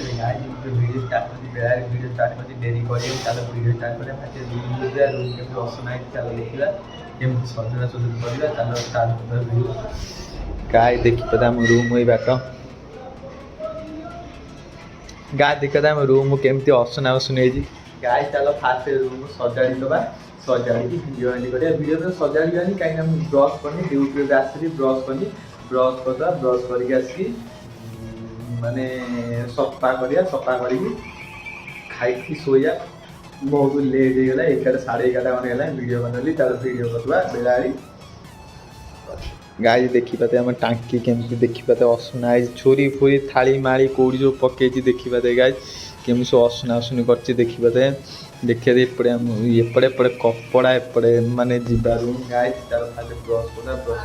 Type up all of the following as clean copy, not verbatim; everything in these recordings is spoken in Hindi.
वीडियो स्टार्ट करती वीडियो स्टार्ट करती डेरी करिए चलो वीडियो स्टार्ट करें फास्ट रूम जा रूम के असना चलो देखा केमती सजड़ा सजड़ी करवा चलो स्टार्ट कर वीडियो गाय देखिए आम रूम हुई बाट गाय देखा आम रूम केमती असना असुन गाय चलो फास्ट रूम सजाड़ी दबा सजाड़ी भिडियो एंड करिया भिडियो तो सजाड़ी कहीं ब्रश करनी ड्यूटी आसली ब्रश करनी ब्रश करदा ब्रश करके आसिकी माने सफा करिया सफा करी खाई शोया बहुत लेट हो गला 11 साढ़े 11 मन है वीडियो बनली तार वीडियो करवा बेलाड़ी गाय देखी पाते आम टांकी केमती देखी पाते असुना छुरी फुरी थाली माड़ी कौड़ी जो पकई देखी पाते गाय केमी सब असुना असुनी कर देखी पाते देखिए एपटे एपटे एपटे कपड़ा एपटे माने जीवा रूम गाय तार खाली ब्रश कर ब्रश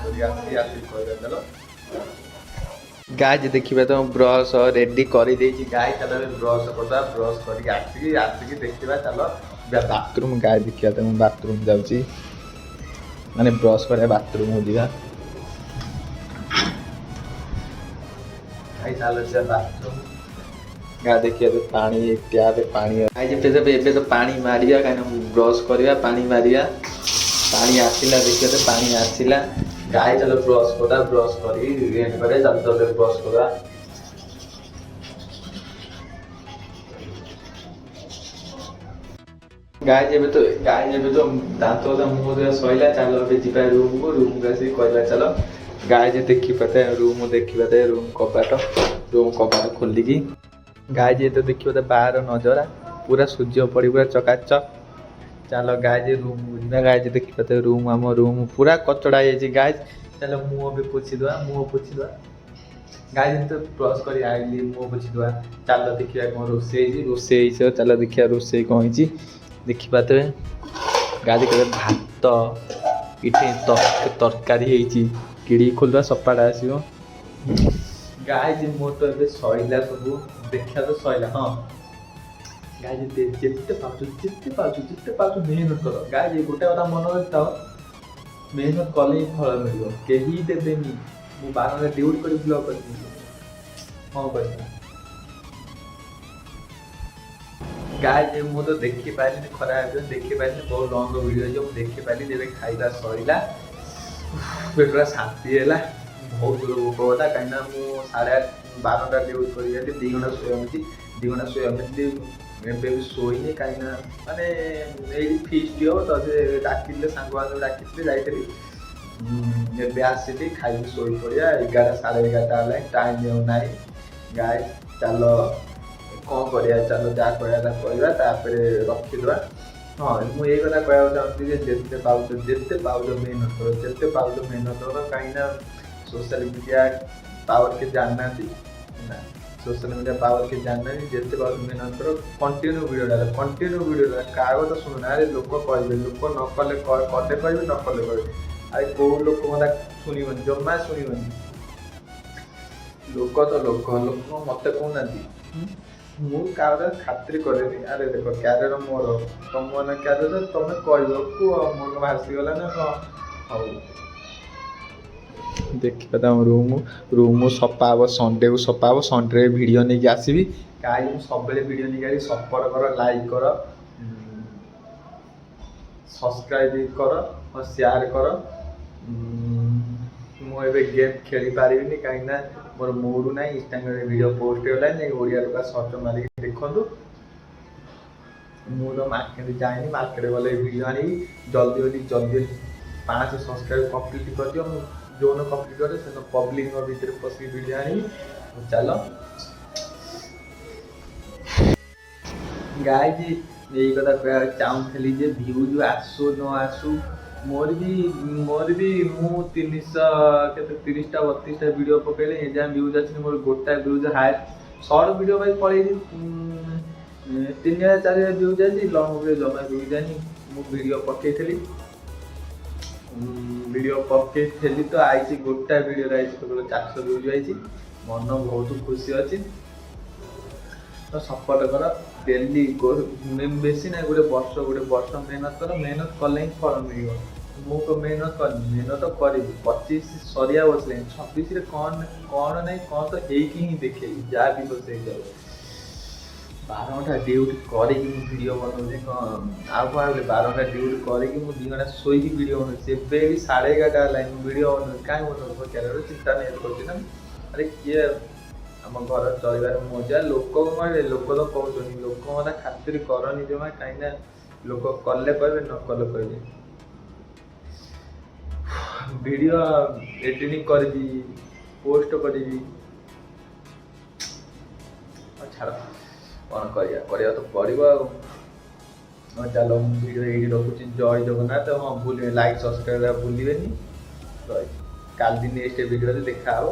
कर चलो गाय देखिए तो ब्रश रेडी कर गाय चलो ब्रश करदा ब्रश करके आसिकी देखा चलो बाथरूम गाय देखिए तो बाथरूम जाऊँगी माने ब्रश कर बाथरूम हो जावा गाय चलो बाथरूम गाय देखिए तो पानी टैप पानी गाय तो पानी मारिया कहीं ब्रश करवा पानी मारिया पानी आसला देखिए तो पानी आसला गाय चलो ब्रश करा ब्रश करे चलो ब्रश करा गाय जब तो दांत मुँह सैला चलो जी रूम को आसिक कहला चलो गाय जे देखी पाते रूम देखी पाते रूम कबाट खोलिकी गाय जे तो देखी पाते बाहर नजरा पूरा सूर्य पड़ी पूरा चकाचक चलो गाय जे रूम बुझा गाय जे देखी पाते रूम आम रूम पूरा कचड़ा है गाय चलो मुँह भी पोछीदवा गाय तो ब्रश कर आइली मुँह पोछीदवा चलो देखिए कौन रोसे चलो देखिए रोसे कौन देखी पाते गाय देखिए भात इटे तरकारी किड़ी खोलवा सफाटा आसो गाय जे मोर तो ए सैला सब देखा तो सैला हाँ गाय जिते पाच मेहनत कर गाय गोटे कथा मन रखता मेहनत कले ही फल मिल कहीं देवेनि मु बार ड्यूटी कर ब्लॉग कर हाँ कहना गाय जे मु तो देखी पारे खराब देखी पारे बहुत लंग वीडियो जो देखी पारे जब खाଇବା सैला पूरा शांति है बहुत भोक होता कहीं मुझे 12:30 ड्यूटी कर 2 घंटा शोमी 2 घंटा शोमी शोनी कहीं माने ये फिस्ट हो तो डाकिले सांग डाकी जाइए आसली खाई शोई पड़ा 11 साढ़े 11 टाइम ना गाय चलो कौन करिया चलो जहाँ कहता रखीदा हाँ मुझे कथा कहना चाहूँगी जिते पाउच मेहनत कर जिते पाउच मेहनत कर कहीं सोशल मीडिया पावर के जानना सोशल मीडिया पावर के जानना जिते पाउच मेहनत कर कंटिन्यू वीडियो डाल क्या तो शुणुना अरे लोक कहे लोक न कले कहे न कले कहे अरे कौ लोक मत शुणवन जमा शुणवन लोक तो लोक मत कहना मुझे खातिर करेनि अरे देख क्यारियर मोर तुम मैंने क्यारियर तुम कह मोर भासीगला ना हाँ देखी पाता रूम सफा हम संडे को सफा हम संडे वीडियो नहीं आसबि कहीं सब वीडियो नहीं सपोर्ट कर लाइक कर सब्सक्राइब कर और शेयर कर मुझे गेम खेली पारि कहीं मोर मूड ना इंस्टाग्राम वीडियो पोस्ट होगा ओडिया लोग सर्च मारिक देखु मुझे मार्केट जाए मार्केट गले वीडियो आनी जल्दी 5 सब्सक्राइब कंप्लीट कर दियो जो कंप्लीट करे से पब्लिक भीतर पसी वीडियो आनी चलो गाय जी यही कथा कह चाहूली भ्यूज आसू न आसू मोर भी मु 330टा 32टा वीडियो पकड़े जहाँ व्यूज अच्छे मोर गोटा व्यूज हाई सर्ट वीडियो भाई पड़े 3000 4000 व्यूज आई लंग वीडियो जमा व्यूज आई वीडियो पकई तो आई गोटा वीडियो आई केवल 400 व्यूज आई मन बहुत खुशी अच्छी तो सपोर्ट कर डेली बेसी ना गोटे वर्ष मेहनत कर मेहनत कले ही फल मिल मु तो मेहनत करी 25 सरिया बसले 26 कौन नहीं कौन तो ही देखे जहाँ भी बस जाओ 12 ଘଣ୍ଟା ଡ୍ୟୁଟି କରିକି ମୁଁ ଭିଡ଼ିଓ ବନଉଛି କ'ଣ ଆଉ କ'ଣ ଭାବିଲି 12 ଘଣ୍ଟା ଡ୍ୟୁଟି କରିକି ମୁଁ 2 ଘଣ୍ଟା ଶୋଇକି ଭିଡ଼ିଓ ବନଉଛି ଏବେ ବି 11:30 ହେଲାଣି ମୁଁ ଭିଡ଼ିଓ ବନଉଛି କାହିଁ ବନଉଛି ମୋ କ୍ୟାରିୟର ଚିନ୍ତା ନେଇ କରୁଛି ନା ଆରେ କିଏ ଆମ ଘର ଚଳିବାର ମଜା ଲୋକ ଲୋକ ତ କହୁଛନ୍ତି ଲୋକମାନେ ଖାତିର କରନି ଜମା କାହିଁକି ନା ଲୋକ କଲେ କହିବେ ନ କଲେ କହିବେ ଭିଡ଼ିଓ ଏଡ଼ିଟିଂ କରିବି ପୋଷ୍ଟ କରିବି ଛାଡ଼ କ'ଣ କରିବା ତ ପଡ଼ିବ ଆଉ ହଁ ଚାଲ ମୁଁ ଭିଡ଼ିଓ ଏଇଠି ରଖୁଛି ଜୟ ଜଗନ୍ନାଥ ହଁ ଭୁଲିବେନି ଲାଇକ୍ ସବସ୍କ୍ରାଇବ୍ ଭୁଲିବେନି କାଲି ନେକ୍ସଟ ଭିଡ଼ିଓରେ ଦେଖା ହବ।